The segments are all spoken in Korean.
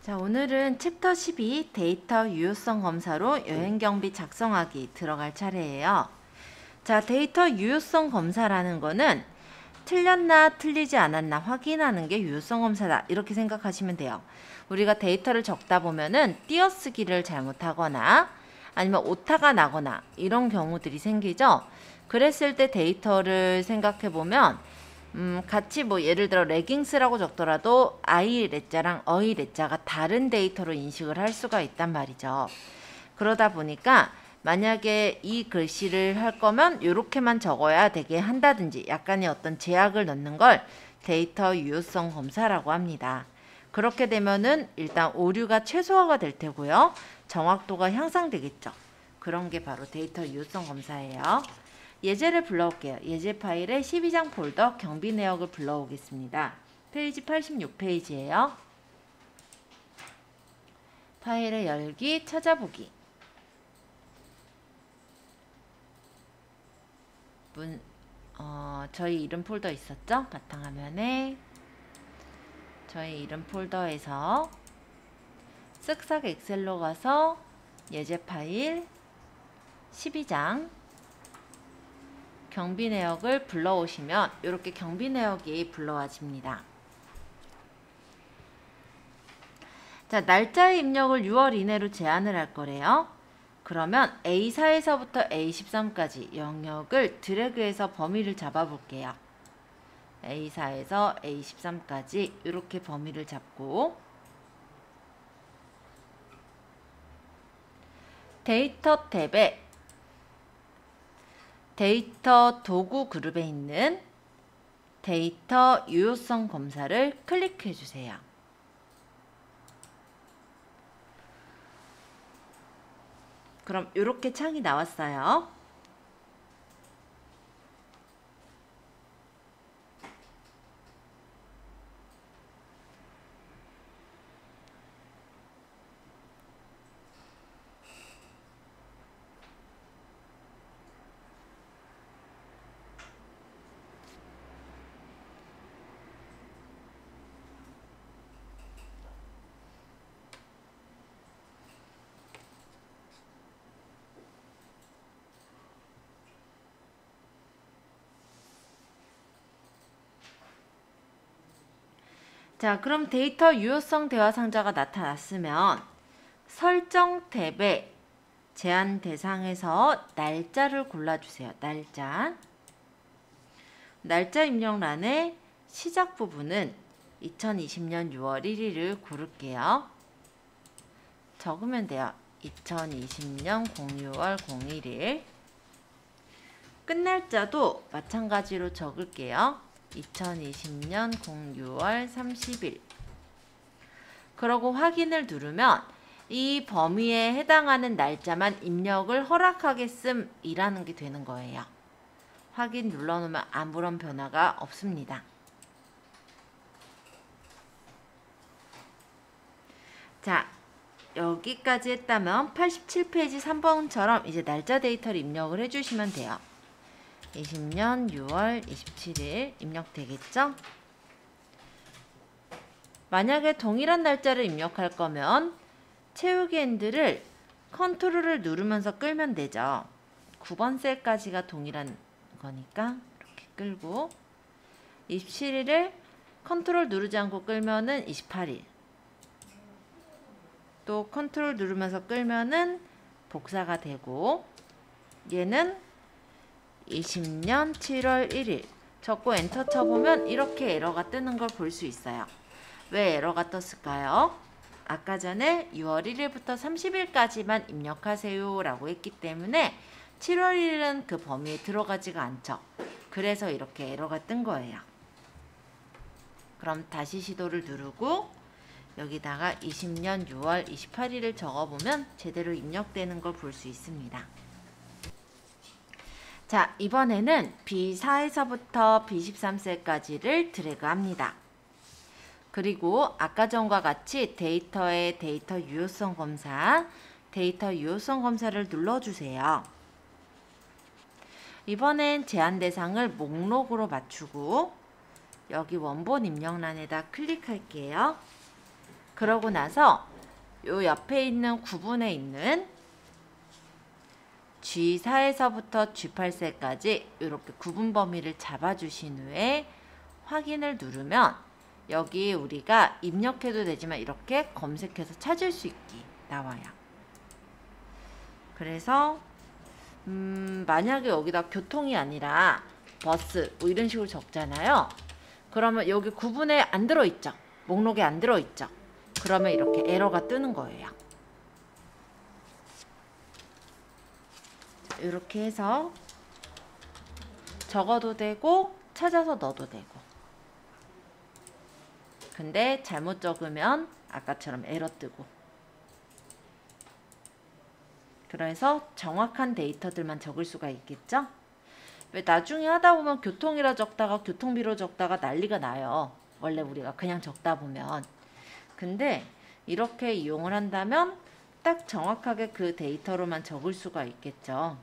자, 오늘은 챕터 12 데이터 유효성 검사로 여행경비 작성하기 들어갈 차례예요. 자, 데이터 유효성 검사라는 거는 틀렸나 틀리지 않았나 확인하는 게 유효성 검사다, 이렇게 생각하시면 돼요. 우리가 데이터를 적다 보면은 띄어쓰기를 잘못하거나 아니면 오타가 나거나 이런 경우들이 생기죠. 그랬을 때 데이터를 생각해 보면 같이 뭐 예를 들어 레깅스라고 적더라도 I 레자랑 어이 레자가 다른 데이터로 인식을 할 수가 있단 말이죠. 그러다 보니까 만약에 이 글씨를 할 거면 이렇게만 적어야 되게 한다든지 약간의 어떤 제약을 넣는 걸 데이터 유효성 검사라고 합니다. 그렇게 되면은 일단 오류가 최소화가 될 테고요. 정확도가 향상되겠죠. 그런 게 바로 데이터 유효성 검사예요. 예제를 불러올게요. 예제 파일에 12장 폴더 경비 내역을 불러오겠습니다. 페이지 86페이지예요. 파일의 열기, 찾아보기. 저희 이름 폴더 있었죠? 바탕화면에 저희 이름 폴더에서 쓱싹 엑셀로 가서 예제 파일 12장 경비 내역을 불러오시면 이렇게 경비 내역이 불러와집니다. 자, 날짜의 입력을 6월 이내로 제한을 할 거래요. 그러면 A4에서부터 A13까지 영역을 드래그해서 범위를 잡아 볼게요. A4에서 A13까지 이렇게 범위를 잡고 데이터 탭에 데이터 도구 그룹에 있는 데이터 유효성 검사를 클릭해 주세요. 그럼 이렇게 창이 나왔어요. 자, 그럼 데이터 유효성 대화 상자가 나타났으면 설정 탭에 제한 대상에서 날짜를 골라주세요. 날짜 입력란의 시작 부분은 2020년 6월 1일을 고를게요. 적으면 돼요. 2020년 06월 01일. 끝날짜도 마찬가지로 적을게요. 2020년 06월 30일. 그러고 확인을 누르면 이 범위에 해당하는 날짜만 입력을 허락하겠음이라는 게 되는 거예요. 확인 눌러놓으면 아무런 변화가 없습니다. 자, 여기까지 했다면 87페이지 3번처럼 이제 날짜 데이터를 입력을 해주시면 돼요. 20년 6월 27일 입력되겠죠? 만약에 동일한 날짜를 입력할 거면 채우기 핸들을 컨트롤을 누르면서 끌면 되죠. 9번 셀까지가 동일한 거니까 이렇게 끌고 27일을 컨트롤 누르지 않고 끌면은 28일, 또 컨트롤 누르면서 끌면은 복사가 되고, 얘는 20년 7월 1일 적고 엔터 쳐보면 이렇게 에러가 뜨는 걸 볼 수 있어요. 왜 에러가 떴을까요? 아까 전에 6월 1일부터 30일까지만 입력하세요 라고 했기 때문에 7월 1일은 그 범위에 들어가지가 않죠. 그래서 이렇게 에러가 뜬 거예요. 그럼 다시 시도를 누르고 여기다가 20년 6월 28일을 적어보면 제대로 입력되는 걸 볼 수 있습니다. 자, 이번에는 B4에서부터 B13셀까지를 드래그합니다. 그리고 아까 전과 같이 데이터의 데이터 유효성 검사, 데이터 유효성 검사를 눌러주세요. 이번엔 제한 대상을 목록으로 맞추고 여기 원본 입력란에다 클릭할게요. 그러고 나서 요 옆에 있는 구분에 있는 G4에서부터 G8셀까지 이렇게 구분 범위를 잡아주신 후에 확인을 누르면 여기 우리가 입력해도 되지만 이렇게 검색해서 찾을 수 있게 나와요. 그래서 만약에 여기다 교통이 아니라 버스 뭐 이런 식으로 적잖아요. 그러면 여기 구분에 안 들어있죠. 목록에 안 들어있죠. 그러면 이렇게 에러가 뜨는 거예요. 이렇게 해서 적어도 되고 찾아서 넣어도 되고. 근데 잘못 적으면 아까처럼 에러 뜨고. 그래서 정확한 데이터들만 적을 수가 있겠죠? 왜 나중에 하다 보면 교통이라 적다가 교통비로 적다가 난리가 나요. 원래 우리가 그냥 적다 보면. 근데 이렇게 이용을 한다면 딱 정확하게 그 데이터로만 적을 수가 있겠죠.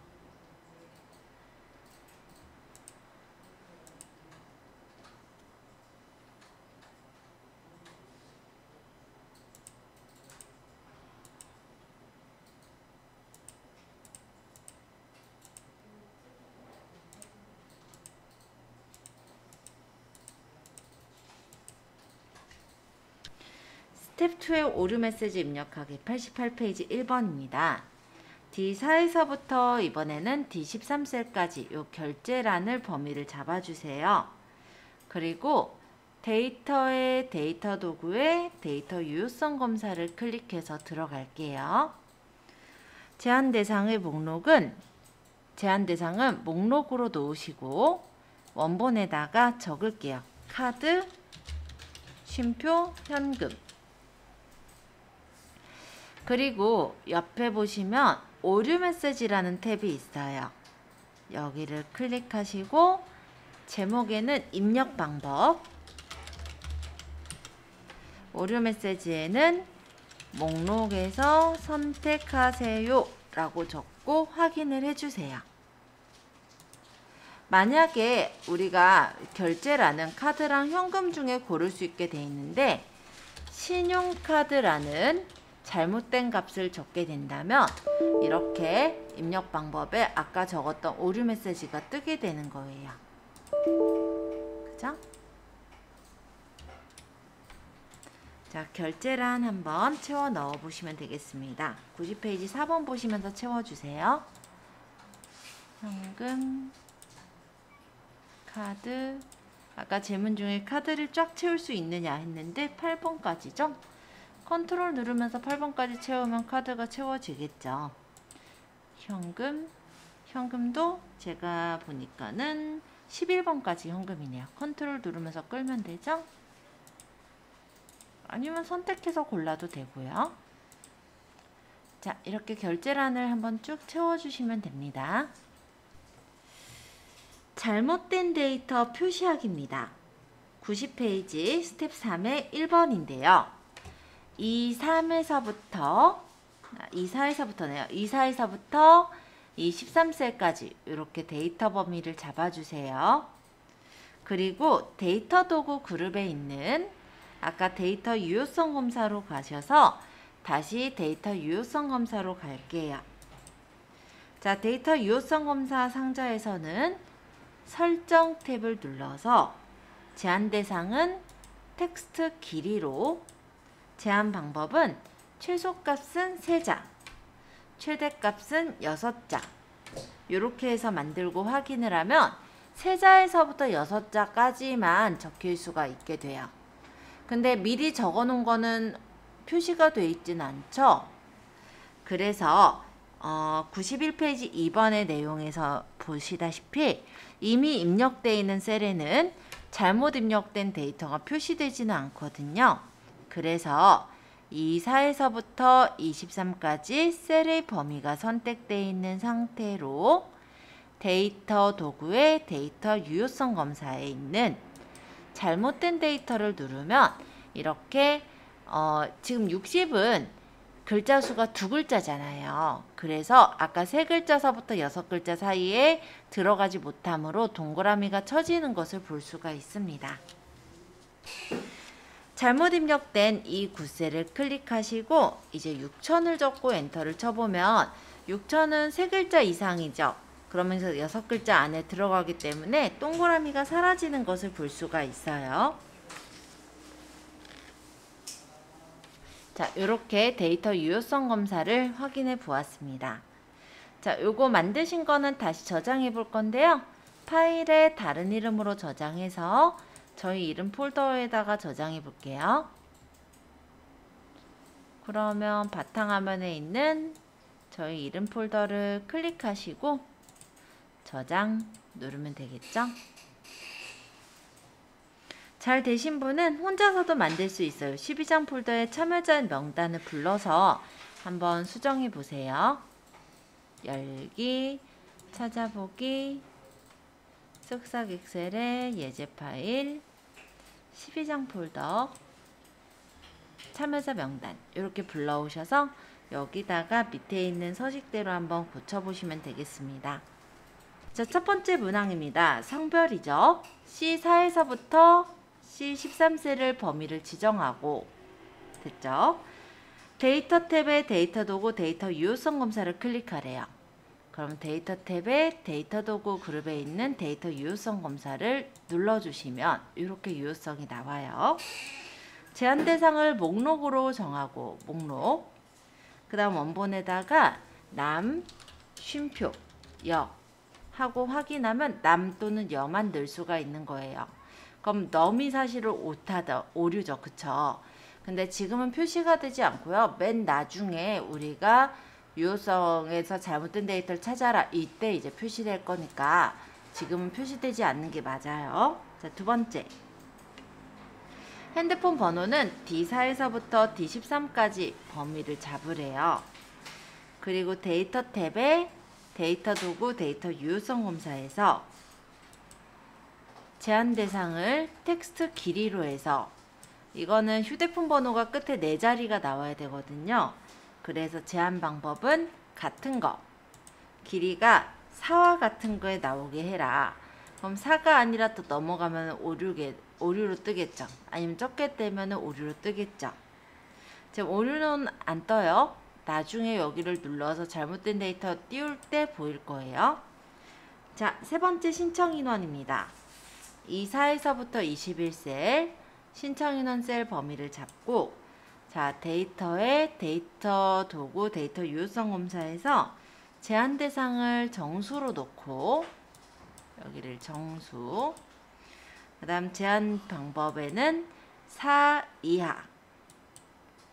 스텝 2의 오류 메시지 입력하기 88페이지 1번입니다. D4에서부터 이번에는 D13셀까지 요 결제란을 범위를 잡아주세요. 그리고 데이터의 데이터 도구에 데이터 유효성 검사를 클릭해서 들어갈게요. 제한 대상의 제한 대상은 목록으로 놓으시고 원본에다가 적을게요. 카드, 쉼표, 현금. 그리고 옆에 보시면 오류 메시지라는 탭이 있어요. 여기를 클릭하시고 제목에는 입력 방법, 오류 메시지에는 목록에서 선택하세요 라고 적고 확인을 해주세요. 만약에 우리가 결제라는 카드랑 현금 중에 고를 수 있게 돼 있는데 신용카드라는 잘못된 값을 적게 된다면 이렇게 입력 방법에 아까 적었던 오류 메시지가 뜨게 되는 거예요. 그죠? 자, 결제란 한번 채워 넣어 보시면 되겠습니다. 90페이지 4번 보시면서 채워주세요. 현금, 카드, 아까 제문 중에 카드를 쫙 채울 수 있느냐 했는데 8번까지죠? 컨트롤 누르면서 8번까지 채우면 카드가 채워지겠죠. 현금도 제가 보니까는 11번까지 현금이네요. 컨트롤 누르면서 끌면 되죠? 아니면 선택해서 골라도 되고요. 자, 이렇게 결제란을 한번 쭉 채워주시면 됩니다. 잘못된 데이터 표시하기입니다. 90페이지 스텝 3의 1번인데요. 24에서부터네요. 24에서부터 이 13셀까지 이렇게 데이터 범위를 잡아주세요. 그리고 데이터 도구 그룹에 있는 아까 데이터 유효성 검사로 가셔서 다시 데이터 유효성 검사로 갈게요. 자, 데이터 유효성 검사 상자에서는 설정 탭을 눌러서 제한 대상은 텍스트 길이로, 제한 방법은 최소값은 3자, 최대값은 6자 이렇게 해서 만들고 확인을 하면 3자에서부터 6자까지만 적힐 수가 있게 돼요. 근데 미리 적어 놓은 거는 표시가 돼 있진 않죠. 그래서 91페이지 2번의 내용에서 보시다시피 이미 입력되어 있는 셀에는 잘못 입력된 데이터가 표시되지는 않거든요. 그래서 24에서부터 23까지 셀의 범위가 선택되어 있는 상태로 데이터 도구의 데이터 유효성 검사에 있는 잘못된 데이터를 누르면 이렇게 지금 60은 글자 수가 2글자잖아요. 그래서 아까 3글자서부터 6글자 사이에 들어가지 못하므로 동그라미가 쳐지는 것을 볼 수가 있습니다. 잘못 입력된 이 굿셀을 클릭하시고 이제 6000을 적고 엔터를 쳐보면 6000은 3글자 이상이죠. 그러면서 6글자 안에 들어가기 때문에 동그라미가 사라지는 것을 볼 수가 있어요. 자, 이렇게 데이터 유효성 검사를 확인해 보았습니다. 자, 요거 만드신 거는 다시 저장해 볼 건데요. 파일에 다른 이름으로 저장해서 저희 이름 폴더에다가 저장해 볼게요. 그러면 바탕화면에 있는 저희 이름 폴더를 클릭하시고 저장 누르면 되겠죠? 잘 되신 분은 혼자서도 만들 수 있어요. 12장 폴더에 참여자 명단을 불러서 한번 수정해 보세요. 열기, 찾아보기, 쓱싹 엑셀의 예제 파일, 12장 폴더, 참여자 명단 이렇게 불러오셔서 여기다가 밑에 있는 서식대로 한번 고쳐보시면 되겠습니다. 자, 첫 번째 문항입니다. 성별이죠. C4에서부터 C13셀을 범위를 지정하고 됐죠? 데이터 탭에 데이터 도구 데이터 유효성 검사를 클릭하래요. 그럼 데이터 탭에 데이터 도구 그룹에 있는 데이터 유효성 검사를 눌러주시면 이렇게 유효성이 나와요. 제한 대상을 목록으로 정하고 목록, 그 다음 원본에다가 남, 쉼표, 여 하고 확인하면 남 또는 여만 넣을 수가 있는 거예요. 그럼 넘이 사실은 오류죠. 그쵸? 근데 지금은 표시가 되지 않고요. 맨 나중에 우리가 유효성에서 잘못된 데이터를 찾아라. 이때 이제 표시될 거니까 지금은 표시되지 않는 게 맞아요. 자, 두 번째. 핸드폰 번호는 D4에서부터 D13까지 범위를 잡으래요. 그리고 데이터 탭에 데이터 도구 데이터 유효성 검사에서 제한 대상을 텍스트 길이로 해서 이거는 휴대폰 번호가 끝에 4자리가 나와야 되거든요. 그래서 제한 방법은 같은 거, 길이가 4와 같은 거에 나오게 해라. 그럼 4가 아니라 또 넘어가면 오류로 뜨겠죠. 아니면 적게 뜨면 오류로 뜨겠죠. 지금 오류는 안 떠요. 나중에 여기를 눌러서 잘못된 데이터 띄울 때 보일 거예요. 자, 세 번째 신청 인원입니다. 24에서부터 21셀 신청 인원 셀 범위를 잡고 자, 데이터에 데이터 도구 데이터 유효성 검사에서 제한 대상을 정수로 놓고 여기를 정수, 그 다음 제한 방법에는 4 이하,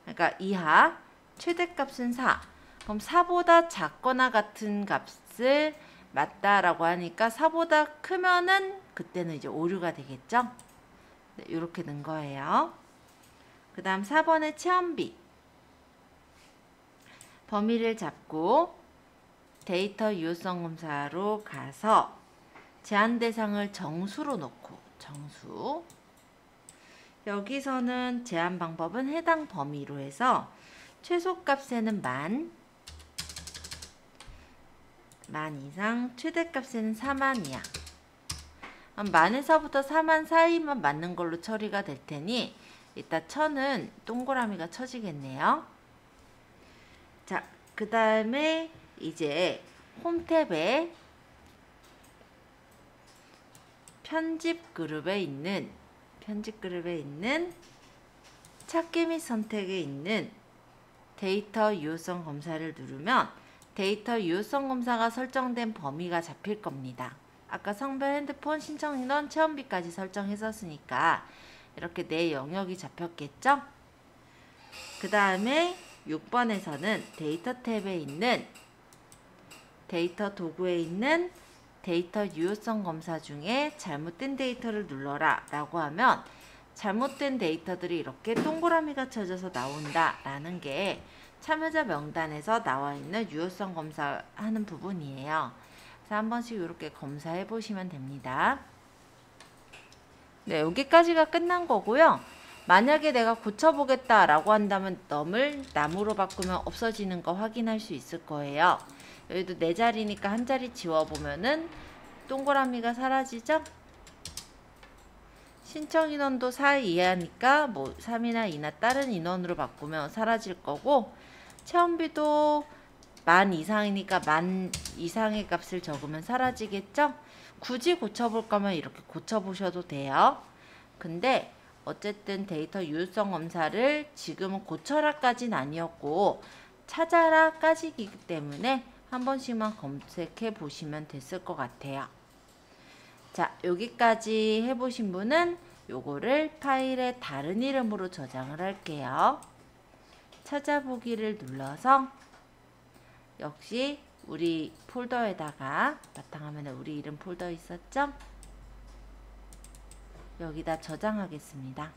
그러니까 이하 최대값은 4. 그럼 4보다 작거나 같은 값을 맞다라고 하니까 4보다 크면은 그때는 이제 오류가 되겠죠. 네, 이렇게 넣은 거예요. 그 다음 4번의 체험비 범위를 잡고 데이터 유효성 검사로 가서 제한 대상을 정수로 놓고 정수, 여기서는 제한 방법은 해당 범위로 해서 최소값에는 만 이상, 최대값에는 4만 이하. 만에서부터 4만 사이만 맞는 걸로 처리가 될 테니 이따 1000은 동그라미가 쳐지겠네요. 자, 그 다음에 이제 홈 탭에 편집 그룹에 있는 찾기 및 선택에 있는 데이터 유효성 검사를 누르면 데이터 유효성 검사가 설정된 범위가 잡힐 겁니다. 아까 성별, 핸드폰, 신청 인원, 체험비까지 설정했었으니까 이렇게 내 영역이 잡혔겠죠? 그 다음에 6번에서는 데이터 탭에 있는 데이터 도구에 있는 데이터 유효성 검사 중에 잘못된 데이터를 눌러라 라고 하면 잘못된 데이터들이 이렇게 동그라미가 쳐져서 나온다 라는 게 참여자 명단에서 나와 있는 유효성 검사하는 부분이에요. 그래서 한 번씩 이렇게 검사해 보시면 됩니다. 네, 여기까지가 끝난 거고요. 만약에 내가 고쳐보겠다 라고 한다면 넘을 나무로 바꾸면 없어지는 거 확인할 수 있을 거예요. 여기도 4자리니까 한 자리 지워보면은 동그라미가 사라지죠? 신청 인원도 4 이하니까 뭐 3이나 2나 다른 인원으로 바꾸면 사라질 거고, 체험비도 10,000 이상이니까 10,000 이상의 값을 적으면 사라지겠죠? 굳이 고쳐볼 거면 이렇게 고쳐보셔도 돼요. 근데 어쨌든 데이터 유효성 검사를 지금은 고쳐라까지는 아니었고 찾아라까지이기 때문에 한 번씩만 검색해 보시면 됐을 것 같아요. 자, 여기까지 해보신 분은 요거를 파일에 다른 이름으로 저장을 할게요. 찾아보기를 눌러서 역시 우리 폴더에다가 바탕화면에 우리 이름 폴더 있었죠? 여기다 저장하겠습니다.